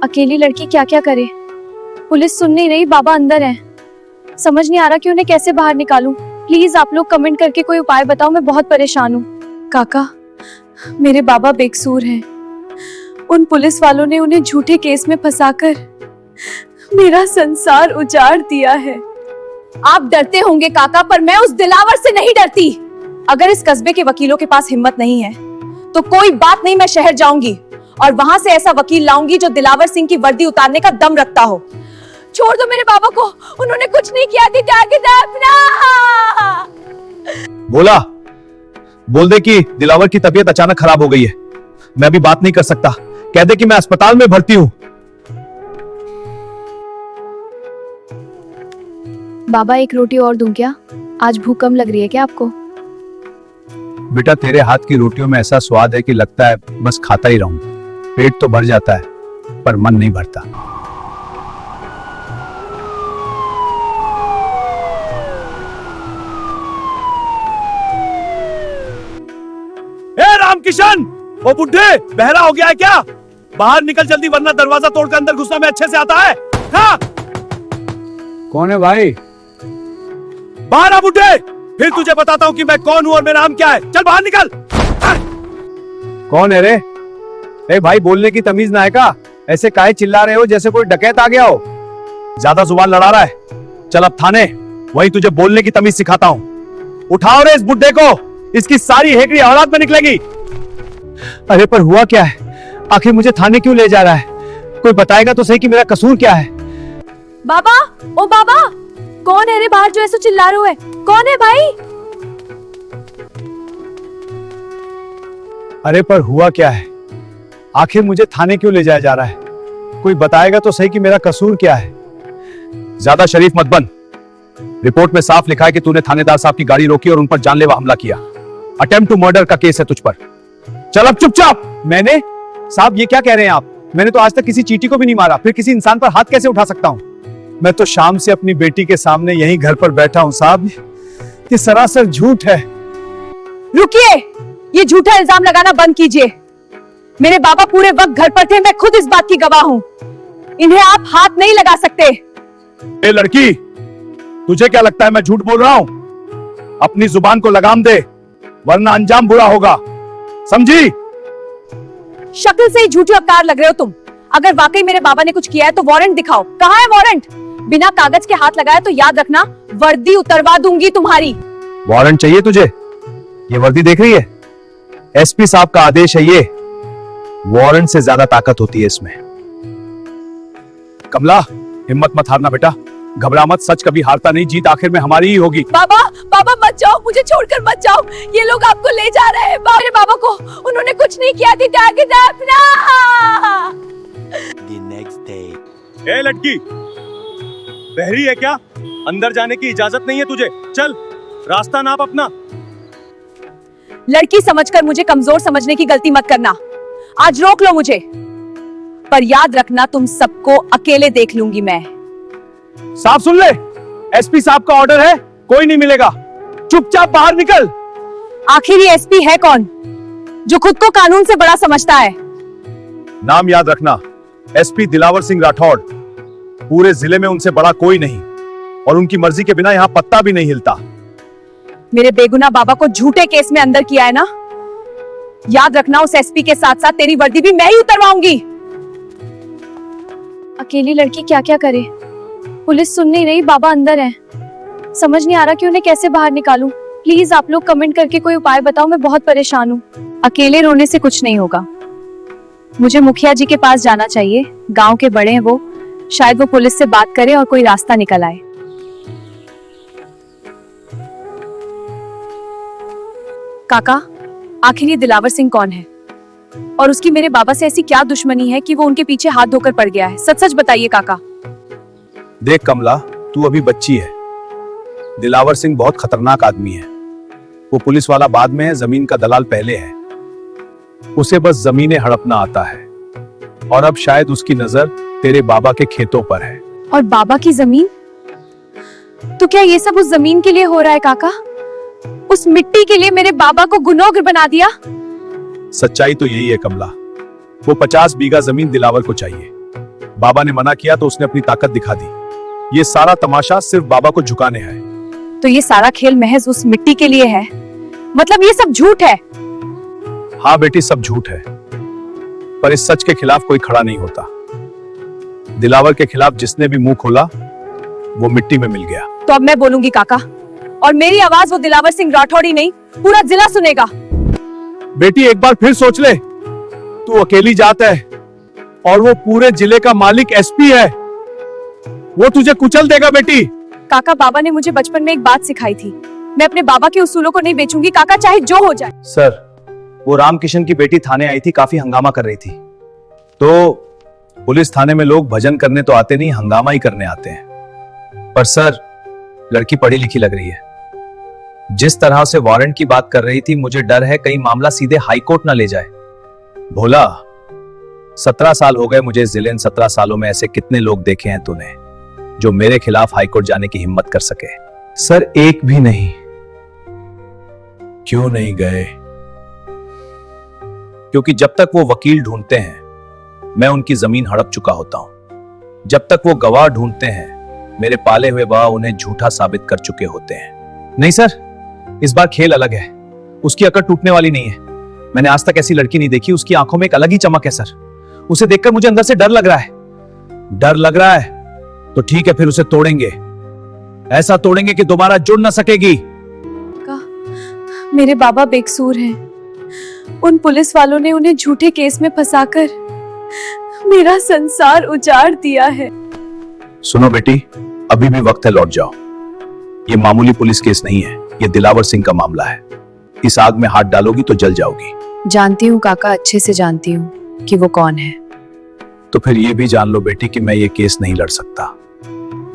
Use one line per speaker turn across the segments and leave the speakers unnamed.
अकेली लड़की क्या क्या करे। पुलिस सुन नहीं रही, बाबा अंदर है। समझ नहीं आ रहा कि उन्हें कैसे बाहर निकालूं। प्लीज आप लोग कमेंट करके कोई उपाय बताओ, मैं बहुत परेशान हूँ। काका, मेरे बाबा बेकसूर हैं। उन पुलिस वालों ने उन्हें झूठे केस में फंसाकर मेरा संसार उजाड़ दिया है। आप डरते होंगे काका, पर मैं उस दिलावर से नहीं डरती। अगर इस कस्बे के वकीलों के पास हिम्मत नहीं है तो कोई बात नहीं, मैं शहर जाऊंगी और वहां से ऐसा वकील लाऊंगी जो दिलावर सिंह की वर्दी उतारने का दम रखता हो। छोड़ दो मेरे बाबा को, उन्होंने कुछ नहीं किया थी।
बोल दे कि दिलावर की तबीयत अचानक खराब हो गई है। मैं अभी बात नहीं कर सकता। कह दे कि मैं अस्पताल में भर्ती हूं।
बाबा, एक रोटी और दूं क्या? आज भूख कम लग रही है क्या आपको?
बेटा, तेरे हाथ की रोटियों में ऐसा स्वाद है कि लगता है बस खाता ही रहूं। पेट तो भर जाता है पर मन नहीं भरता। ए रामकिशन, वो बुढ़े बहरा हो गया है क्या? बाहर निकल जल्दी, वरना दरवाजा तोड़कर अंदर घुसना में अच्छे से आता है। हाँ?
कौन है भाई?
बाहर आ बुढ़े, फिर तुझे बताता हूँ कि मैं कौन हूँ और मेरा नाम क्या है। चल बाहर निकल।
कौन है रे? ए भाई, बोलने की तमीज ना है का? ऐसे काहे चिल्ला रहे हो जैसे कोई डकैत आ गया हो?
ज्यादा जुबान लड़ा रहा है। चल अब थाने, वही तुझे बोलने की तमीज सिखाता हूँ। उठाओ रे इस बुड्ढे को, इसकी सारी हेकड़ी औलाद में निकलेगी।
अरे पर हुआ क्या है? आखिर मुझे थाने क्यों ले जा रहा है? कोई बताएगा तो सही कि मेरा कसूर क्या है।
बाबा, ओ बाबा, कौन है रे बाहर जो ऐसे चिल्ला रहे है? कौन है भाई?
अरे पर हुआ क्या है? आखिर मुझे थाने क्यों ले जाया जा रहा है? कोई बताएगा तो सही कि मेरा कसूर क्या है।
ज्यादा शरीफ मत बन। रिपोर्ट में साफ लिखा है कि तूने थानेदार साहब की गाड़ी रोकी और उन पर जानलेवा हमला किया। अटेम्प्ट टू मर्डर का केस है तुझ पर। चल अब चुपचाप।
मैंने? साहब ये क्या कह रहे हैं आप? मैंने तो आज तक किसी चींटी को भी नहीं मारा, फिर किसी इंसान पर हाथ कैसे उठा सकता हूँ? मैं तो शाम से अपनी बेटी के सामने यहीं घर पर बैठा हूँ साहब। ये सरासर झूठ है।
रुकिए, ये झूठा इल्जाम लगाना बंद कीजिए। मेरे बाबा पूरे वक्त घर पर थे, मैं खुद इस बात की गवाह हूँ। इन्हें आप हाथ नहीं लगा सकते।
ए लड़की, तुझे क्या लगता है मैं झूठ बोल रहा हूँ? अपनी जुबान को लगाम दे, वरना अंजाम बुरा होगा, समझी?
शक्ल से ही झूठी अवतार लग रहे हो तुम। अगर वाकई मेरे बाबा ने कुछ किया है तो वारंट दिखाओ। कहाँ है वारंट? बिना कागज के हाथ लगाया तो याद रखना, वर्दी उतरवा दूंगी तुम्हारी।
वारंट चाहिए तुझे? ये वर्दी देख रही है? एसपी साहब का आदेश है ये। वारंट से ज्यादा ताकत होती है इसमें। कमला, हिम्मत मत हारना बेटा, घबरा मत। सच कभी हारता नहीं, जीत आखिर में हमारी ही होगी।
बाबा, बाबा मत जाओ, मुझे छोड़कर मत जाओ। ये लोग आपको ले जा रहे हैं। मेरे बाबा को उन्होंने कुछ नहीं किया थी।
ए लड़की, बहरी है क्या? अंदर जाने की इजाजत नहीं है तुझे। चल, रास्ता नाप अपना।
लड़की समझकर मुझे कमजोर समझने की गलती मत करना। आज रोक लो मुझे, पर याद रखना तुम सबको अकेले देख लूंगी मैं।
साहब सुन ले, एसपी साहब का ऑर्डर है, कोई नहीं मिलेगा। चुपचाप बाहर निकल।
आखिर ये एसपी है कौन जो खुद को कानून से बड़ा समझता है?
नाम याद रखना, एसपी दिलावर सिंह राठौड़। पूरे जिले में उनसे बड़ा कोई नहीं, और उनकी मर्जी के बिना यहाँ पत्ता भी नहीं हिलता।
मेरे बेगुनाह बाबा को झूठे केस में अंदर किया है ना? याद रखना, उस एसपी के साथ साथ तेरी वर्दी भी मैं ही उतरवाऊंगी। अकेली लड़की क्या क्या करे। पुलिस सुन नहीं रही, बाबा अंदर है। समझ नहीं आ रहा कि उन्हें कैसे बाहर निकालूं। प्लीज आप लोग कमेंट करके कोई उपाय बताओ, मैं बहुत परेशान हूँ। अकेले रोने से कुछ नहीं होगा। मुझे मुखिया जी के पास जाना चाहिए। गांव के बड़े हैं वो, शायद वो पुलिस से बात करे और कोई रास्ता निकल आए। काका, आखिर ये दिलावर सिंह कौन है और उसकी मेरे बाबा से ऐसी क्या दुश्मनी है कि वो उनके पीछे हाथ धोकर पड़ गया है? सच सच बताइए काका।
देख कमला, तू अभी बच्ची है। दिलावर सिंह बहुत खतरनाक आदमी है। वो पुलिस वाला बाद में है, जमीन का दलाल पहले है। उसे बस जमीनें हड़पना आता है, और अब शायद उसकी नजर तेरे बाबा के खेतों पर है।
और बाबा की जमीन? तो क्या ये सब उस जमीन के लिए हो रहा है काका? उस मिट्टी के लिए मेरे बाबा को गुनोहगार बना दिया?
सच्चाई तो यही है कमला। वो 50 बीघा जमीन दिलावर को चाहिए, बाबा ने मना किया तो उसने अपनी ताकत दिखा दी। ये सारा तमाशा सिर्फ बाबा को झुकाने है।
तो ये सारा खेल महज उस मिट्टी के लिए है? मतलब ये सब झूठ है?
हाँ बेटी, सब झूठ है, पर इस सच के खिलाफ कोई खड़ा नहीं होता। दिलावर के खिलाफ जिसने भी मुंह खोला वो मिट्टी में मिल गया।
तो अब मैं बोलूंगी काका, और मेरी आवाज वो दिलावर सिंह राठौड़ ही नहीं, पूरा जिला सुनेगा।
बेटी एक बार फिर सोच ले, तू अकेली जात है और वो पूरे जिले का मालिक एसपी है। वो तुझे कुचल देगा बेटी।
काका, बाबा ने मुझे बचपन में एक बात सिखाई थी, मैं अपने बाबा के उसूलों को नहीं बेचूंगी काका, चाहे जो हो जाए।
सर, वो रामकिशन की बेटी थाने आई थी, काफी हंगामा कर रही थी।
तो पुलिस थाने में लोग भजन करने तो आते नहीं, हंगामा ही करने आते हैं। पर सर, लड़की पढ़ी लिखी लग रही है। जिस तरह से वारंट की बात कर रही थी, मुझे डर है कहीं मामला सीधे हाई कोर्ट ना ले जाए। भोला, 17 साल हो गए मुझे इस जिले। 17 सालों में ऐसे कितने लोग देखे हैं तूने जो मेरे खिलाफ हाई कोर्ट जाने की हिम्मत कर सके?
सर, एक भी नहीं।
क्यों नहीं गए? क्योंकि जब तक वो वकील ढूंढते हैं मैं उनकी जमीन हड़प चुका होता हूं। जब तक वो गवाह ढूंढते हैं मेरे पाले हुए गवाह उन्हें झूठा साबित कर चुके होते हैं।
नहीं सर, इस बार खेल अलग है। उसकी अकड़ टूटने वाली नहीं है। मैंने आज तक ऐसी लड़की नहीं देखी। उसकी आंखों में एक अलग ही चमक है सर। उसे देखकर मुझे अंदर से डर लग रहा है।
डर लग रहा है तो ठीक है, फिर उसे तोड़ेंगे। ऐसा तोड़ेंगे कि दोबारा जुड़ ना सकेगी।
मेरे बाबा बेकसूर हैं। उन पुलिस वालों ने उन्हें झूठे केस में फंसाकर मेरा संसार उजाड़ दिया है।
सुनो बेटी, अभी भी वक्त है, लौट जाओ। ये मामूली पुलिस केस नहीं है, ये दिलावर सिंह का मामला है। इस आग में हाथ डालोगी तो जल जाओगी।
जानती हूँ काका, अच्छे से जानती हूँ कि वो कौन है।
तो फिर ये भी जान लो बेटी कि मैं ये केस नहीं लड़ सकता,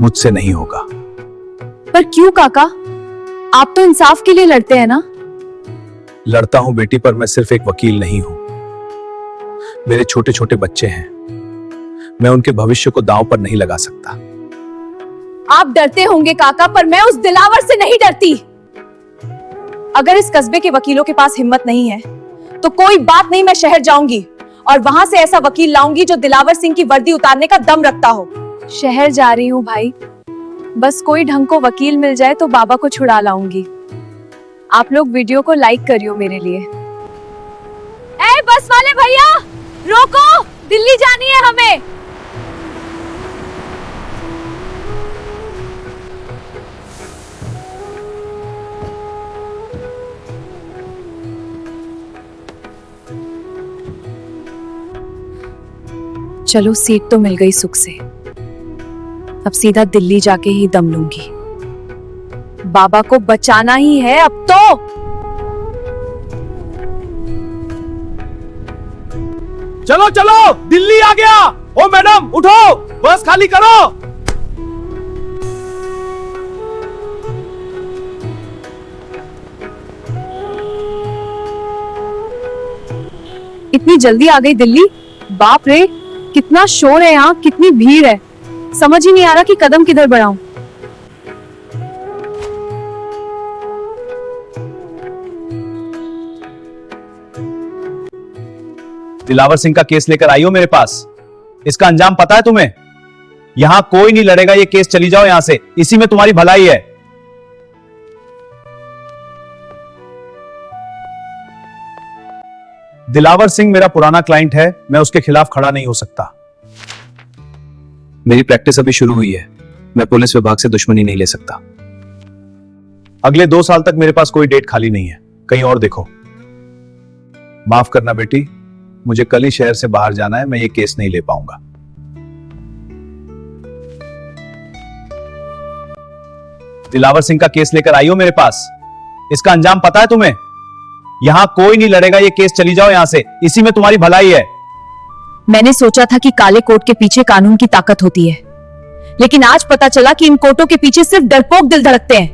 मुझसे नहीं होगा।
पर क्यों काका? आप तो इंसाफ के लिए लड़ते हैं ना?
लड़ता हूं बेटी, पर मैं सिर्फ एक वकील नहीं हूं। मेरे छोटे छोटे बच्चे हैं, मैं उनके भविष्य को दांव पर नहीं लगा सकता।
आप डरते होंगे काका, पर मैं उस दिलावर से नहीं डरती। अगर इस कस्बे के वकीलों के पास हिम्मत नहीं है तो कोई बात नहीं, मैं शहर जाऊंगी और वहां से ऐसा वकील लाऊंगी जो दिलावर सिंह की वर्दी उतारने का दम रखता हो। शहर जा रही हूँ भाई, बस कोई ढंग को वकील मिल जाए तो बाबा को छुड़ा लाऊंगी। आप लोग वीडियो को लाइक करियो मेरे लिए। ए बस वाले भैया, रोको, दिल्ली जानी है हमें। चलो, सीट तो मिल गई सुख से। अब सीधा दिल्ली जाके ही दम लूंगी। बाबा को बचाना ही है अब तो।
चलो चलो, दिल्ली आ गया। ओ मैडम, उठो, बस खाली करो।
इतनी जल्दी आ गई दिल्ली? बाप रे, कितना शोर है यहाँ, कितनी भीड़ है। समझ ही नहीं आ रहा कि कदम किधर बढ़ाऊं।
दिलावर सिंह का केस लेकर आई हो मेरे पास। इसका अंजाम पता है तुम्हें? यहां कोई नहीं लड़ेगा ये केस। चली जाओ यहां से, इसी में तुम्हारी भलाई है। दिलावर सिंह मेरा पुराना क्लाइंट है, मैं उसके खिलाफ खड़ा नहीं हो सकता।
मेरी प्रैक्टिस अभी शुरू हुई है, मैं पुलिस विभाग से दुश्मनी नहीं ले सकता।
अगले 2 साल तक मेरे पास कोई डेट खाली नहीं है, कहीं और देखो।
माफ करना बेटी, मुझे कल ही शहर से बाहर जाना है, मैं ये केस नहीं ले पाऊंगा।
दिलावर सिंह का केस लेकर आई हो मेरे पास। इसका अंजाम पता है तुम्हें? यहां कोई नहीं लड़ेगा ये केस। चली जाओ यहां से, इसी में तुम्हारी भलाई है।
मैंने सोचा था कि काले कोट के पीछे कानून की ताकत होती है, लेकिन आज पता चला कि इन कोटों के पीछे सिर्फ डरपोक दिल धड़कते हैं।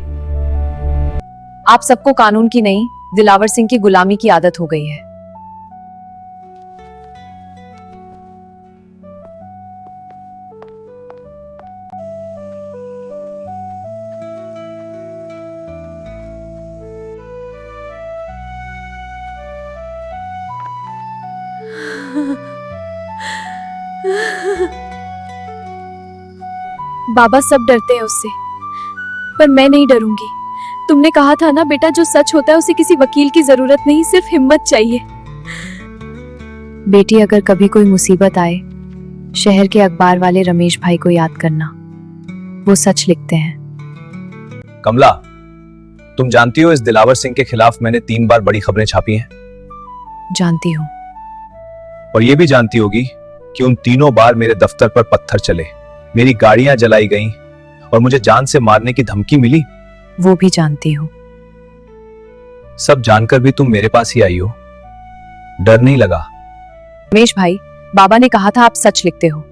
आप सबको कानून की नहीं, दिलावर सिंह की गुलामी की आदत हो गई है। बाबा सब डरते हैं उससे, पर मैं नहीं डरूंगी। तुमने कहा था ना बेटा, जो सच होता है उसे किसी वकील की जरूरत नहीं, सिर्फ हिम्मत चाहिए। बेटी, अगर कभी कोई मुसीबत आए, शहर के अखबार वाले रमेश भाई को याद करना, वो सच लिखते हैं।
कमला, तुम जानती हो इस दिलावर सिंह के खिलाफ मैंने 3 बार बड़ी खबरें छापी हैं।
जानती हूँ।
और ये भी जानती होगी कि उन तीनों बार मेरे दफ्तर पर पत्थर चले, मेरी गाड़ियां जलाई गईं और मुझे जान से मारने की धमकी मिली।
वो भी जानती हूँ।
सब जानकर भी तुम मेरे पास ही आई हो, डर नहीं लगा?
रमेश भाई, बाबा ने कहा था आप सच लिखते हो।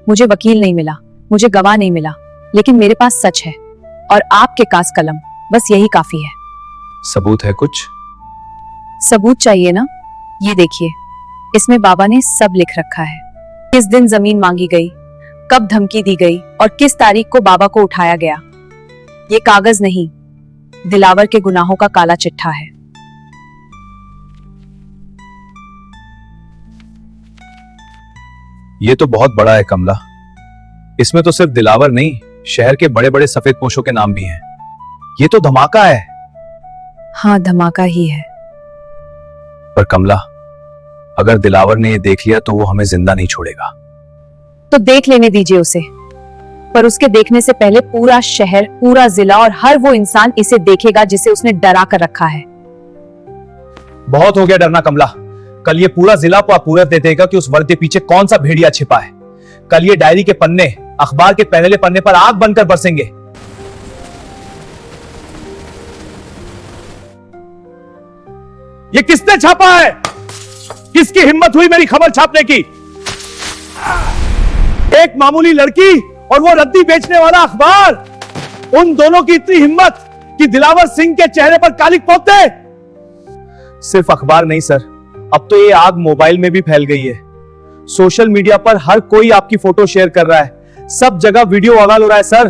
मुझे वकील नहीं मिला, मुझे गवाह नहीं मिला, लेकिन मेरे पास सच है और आपके कास कलम, बस यही काफी है।
सबूत है कुछ?
सबूत चाहिए ना? ये देखिए, इसमें बाबा ने सब लिख रखा है। किस दिन जमीन मांगी गई, कब धमकी दी गई और किस तारीख को बाबा को उठाया गया। ये कागज नहीं, दिलावर के गुनाहों का काला चिट्ठा है।
ये तो बहुत बड़ा है कमला। इसमें तो सिर्फ दिलावर नहीं, शहर के बड़े बड़े सफेद पोशों के नाम भी हैं। ये तो धमाका है।
हाँ, धमाका ही है।
पर कमला, अगर दिलावर ने ये देख लिया तो वो हमें जिंदा नहीं छोड़ेगा।
तो देख लेने दीजिए उसे, पर उसके देखने से पहले पूरा शहर, पूरा जिला और हर वो इंसान इसे देखेगा जिसे उसने डरा कर रखा है।
बहुत हो गया डरना कमला। कल ये पूरा जिला पूरा दे देगा कि उस वर्द के पीछे कौन सा भेड़िया छिपा है। कल ये डायरी के पन्ने अखबार के पहले पन्ने पर आग बनकर बरसेंगे। ये किसने छापा है? किसकी हिम्मत हुई मेरी खबर छापने की? एक मामूली लड़की और वो रद्दी बेचने वाला अखबार। उन दोनों की इतनी हिम्मत कि दिलावर सिंह के चेहरे पर कालिक पोते। सिर्फ अखबार नहीं सर, अब तो ये आग मोबाइल में भी फैल गई है। सोशल मीडिया पर हर कोई आपकी फोटो शेयर कर रहा है, सब जगह वीडियो वायरल हो रहा है सर।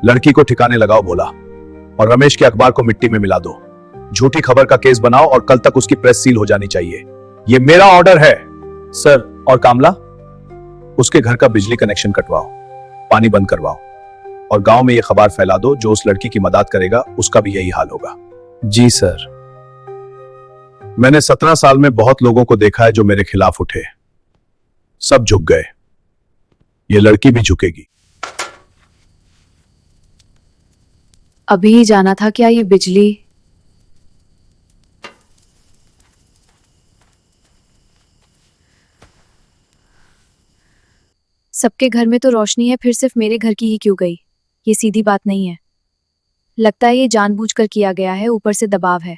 लड़की को ठिकाने लगाओ बोला, और रमेश के अखबार को मिट्टी में मिला दो। झूठी खबर का केस बनाओ और कल तक उसकी प्रेस सील हो जानी चाहिए। ये मेरा ऑर्डर है सर। और कामला, उसके घर का बिजली कनेक्शन कटवाओ, पानी बंद करवाओ और गांव में यह खबर फैला दो, जो उस लड़की की मदद करेगा उसका भी यही हाल होगा। जी सर। मैंने 17 साल में बहुत लोगों को देखा है जो मेरे खिलाफ उठे, सब झुक गए। ये लड़की भी झुकेगी।
अभी ही जाना था क्या ये बिजली? सबके घर में तो रोशनी है, फिर सिर्फ मेरे घर की ही क्यों गई? ये सीधी बात नहीं है। लगता है ये जानबूझकर किया गया है, ऊपर से दबाव है।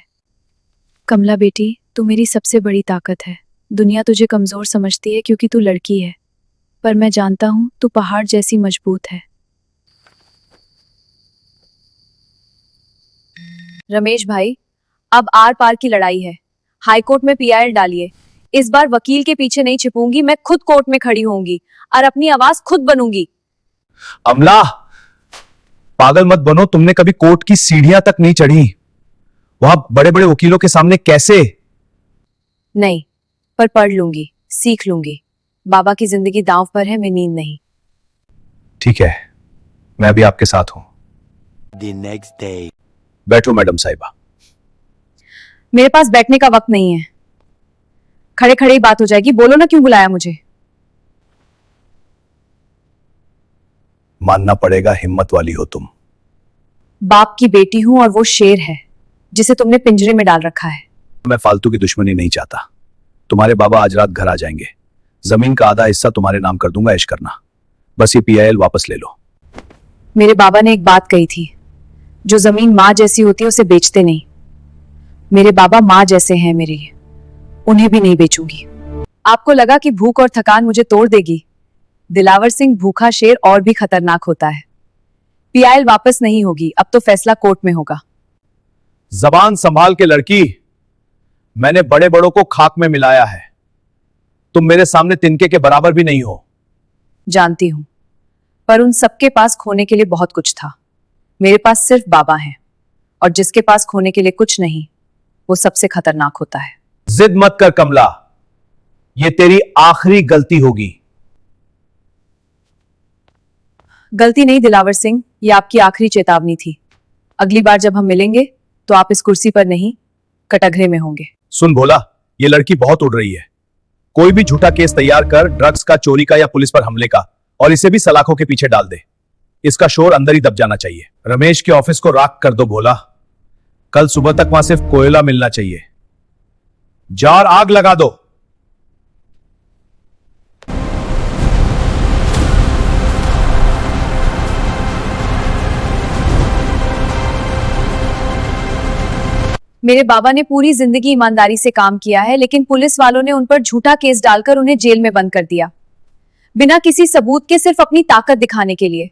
कमला बेटी, तू मेरी सबसे बड़ी ताकत है। दुनिया तुझे कमजोर समझती है क्योंकि तू लड़की है, पर मैं जानता हूं तू पहाड़ जैसी मजबूत है। रमेश भाई, अब आर पार की लड़ाई है। हाईकोर्ट में पीआईएल डालिए। इस बार वकील के पीछे नहीं छिपूंगी, मैं खुद कोर्ट में खड़ी होंगी और अपनी आवाज खुद बनूंगी।
अमला, पागल मत बनो। तुमने कभी कोर्ट की सीढ़ियां तक नहीं चढ़ी, वहां बड़े बड़े वकीलों के सामने कैसे?
नहीं, पर पढ़ लूंगी, सीख लूंगी। बाबा की जिंदगी दांव पर है, मैं नींद नहीं।
ठीक है, मैं भी आपके साथ हूं।
The next day.
बैठो मैडम साहिबा।
मेरे पास बैठने का वक्त नहीं है, खड़े खड़े ही बात हो जाएगी। बोलो ना, क्यों बुलाया मुझे?
मानना पड़ेगा, हिम्मत वाली हो तुम।
बाप की बेटी हूं और वो शेर है जिसे तुमने पिंजरे में डाल रखा है।
मैं फालतू की दुश्मनी नहीं चाहता। तुम्हारे बाबा आज रात घर आ जाएंगे, जमीन का आधा हिस्सा तुम्हारे नाम कर दूंगा, ऐश करना। बस ये पीआईएल वापस ले लो।
मेरे बाबा ने एक बात कही थी, जो जमीन माँ जैसी होती है उसे बेचते नहीं। मेरे बाबा माँ जैसे हैं मेरे, उन्हें भी नहीं बेचूंगी। आपको लगा कि भूख और थकान मुझे तोड़ देगी? दिलावर सिंह भूखा शेर और भी खतरनाक होता है। पीआईएल वापस नहीं होगी, अब तो फैसला कोर्ट में होगा।
जबान संभाल के लड़की, मैंने बड़े बड़ों को खाक में मिलाया है। तुम मेरे सामने तिनके के बराबर भी नहीं हो।
जानती हूं, पर उन सबके पास खोने के लिए बहुत कुछ था। मेरे पास सिर्फ बाबा हैं, और जिसके पास खोने के लिए कुछ नहीं, वो सबसे खतरनाक होता है।
जिद मत कर कमला, ये तेरी आखिरी गलती होगी।
गलती नहीं दिलावर सिंह, ये आपकी आखिरी चेतावनी थी। अगली बार जब हम मिलेंगे तो आप इस कुर्सी पर नहीं, कटघरे में होंगे।
सुन भोला, ये लड़की बहुत उड़ रही है। कोई भी झूठा केस तैयार कर, ड्रग्स का, चोरी का या पुलिस पर हमले का, और इसे भी सलाखों के पीछे डाल दे। इसका शोर अंदर ही दब जाना चाहिए। रमेश के ऑफिस को राख कर दो भोला। कल सुबह तक वहां सिर्फ कोयला मिलना चाहिए। जा और आग लगा दो।
मेरे बाबा ने पूरी जिंदगी ईमानदारी से काम किया है, लेकिन पुलिस वालों ने उन पर झूठा केस डालकर उन्हें जेल में बंद कर दिया, बिना किसी सबूत के, सिर्फ अपनी ताकत दिखाने के लिए।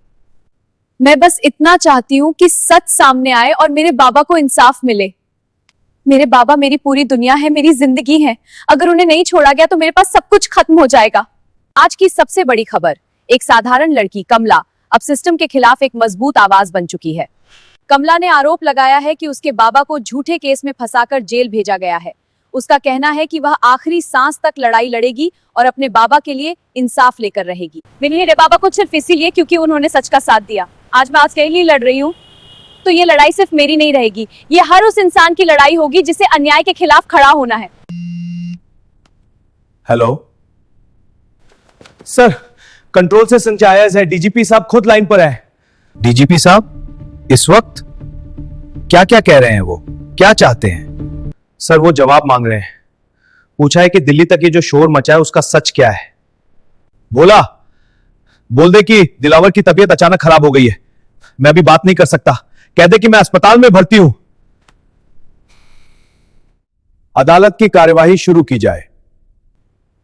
मैं बस इतना चाहती हूं कि सच सामने आए और मेरे बाबा को इंसाफ मिले। मेरे बाबा मेरी पूरी दुनिया है, मेरी जिंदगी है। अगर उन्हें नहीं छोड़ा गया तो मेरे पास सब कुछ खत्म हो जाएगा। आज की सबसे बड़ी खबर, एक साधारण लड़की कमला अब सिस्टम के खिलाफ एक मजबूत आवाज बन चुकी है। कमला ने आरोप लगाया है कि उसके बाबा को झूठे केस में फंसाकर जेल भेजा गया है। उसका कहना है कि वह आखिरी सांस तक लड़ाई लड़ेगी और अपने बाबा के लिए इंसाफ लेकर रहेगी। मेरे बाबा को सिर्फ इसीलिए क्योंकि उन्होंने सच का साथ दिया। आज मैं अकेले ही लड़ रही हूँ, तो ये लड़ाई सिर्फ मेरी नहीं रहेगी, ये हर उस इंसान की लड़ाई होगी जिसे अन्याय के खिलाफ खड़ा होना है।
हेलो
सर, कंट्रोल से संचायक है, डीजीपी साहब खुद लाइन पर है।
डीजीपी साहब इस वक्त क्या क्या कह रहे हैं? वो क्या चाहते हैं?
सर वो जवाब मांग रहे हैं। पूछा है कि दिल्ली तक ये जो शोर मचा है उसका सच क्या है।
बोला बोल दे कि दिलावर की तबीयत अचानक खराब हो गई है, मैं अभी बात नहीं कर सकता। कह दे कि मैं अस्पताल में भर्ती हूं। अदालत की कार्यवाही शुरू की जाए।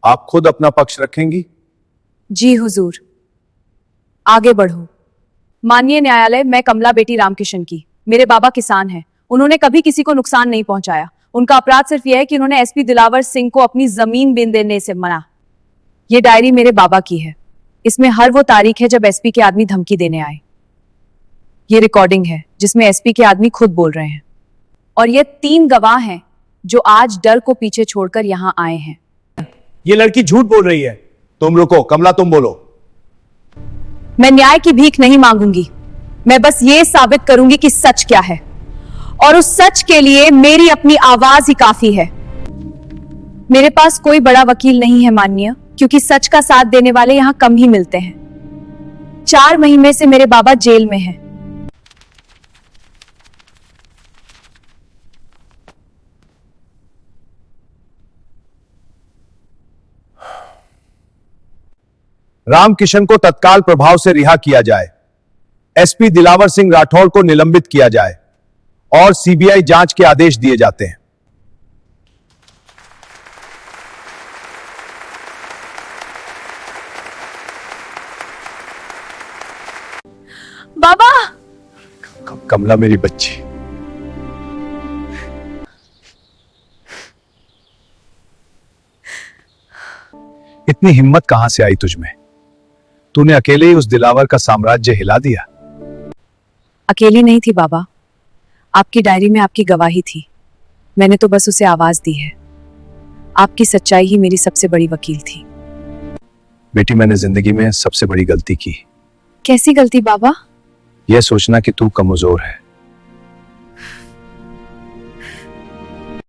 आप खुद अपना पक्ष रखेंगी?
जी हुजूर, आगे बढ़ो। माननीय न्यायालय, मैं कमला बेटी रामकिशन की। मेरे बाबा किसान हैं, उन्होंने कभी किसी को नुकसान नहीं पहुंचाया। उनका अपराध सिर्फ यह है कि उन्होंने एसपी दिलावर सिंह को अपनी जमीन बेच देने से मना। यह डायरी मेरे बाबा की है, इसमें हर वो तारीख है जब एसपी के आदमी धमकी देने आए। ये रिकॉर्डिंग है जिसमें एसपी के आदमी खुद बोल रहे हैं, और ये 3 गवाह हैं जो आज डर को पीछे छोड़कर यहां आए हैं।
ये लड़की झूठ बोल रही है।
तुम रुको, कमला तुम बोलो।
मैं न्याय की भीख नहीं मांगूंगी, मैं बस ये साबित करूंगी कि सच क्या है, और उस सच के लिए मेरी अपनी आवाज ही काफी है। मेरे पास कोई बड़ा वकील नहीं है माननीय, क्योंकि सच का साथ देने वाले यहां कम ही मिलते हैं। 4 महीने से मेरे बाबा जेल में हैं।
रामकिशन को तत्काल प्रभाव से रिहा किया जाए, एसपी दिलावर सिंह राठौर को निलंबित किया जाए और सीबीआई जांच के आदेश दिए जाते हैं।
बाबा!
कमला मेरी बच्ची, इतनी हिम्मत कहां से आई तुझ में? तूने अकेले ही उस दिलावर का साम्राज्य हिला दिया।
अकेली नहीं थी बाबा, आपकी डायरी में आपकी गवाही थी। मैंने तो बस उसे आवाज दी है। आपकी सच्चाई ही मेरी सबसे बड़ी वकील थी।
बेटी, मैंने जिंदगी में सबसे बड़ी गलती की।
कैसी गलती बाबा?
यह सोचना कि तू कमजोर है,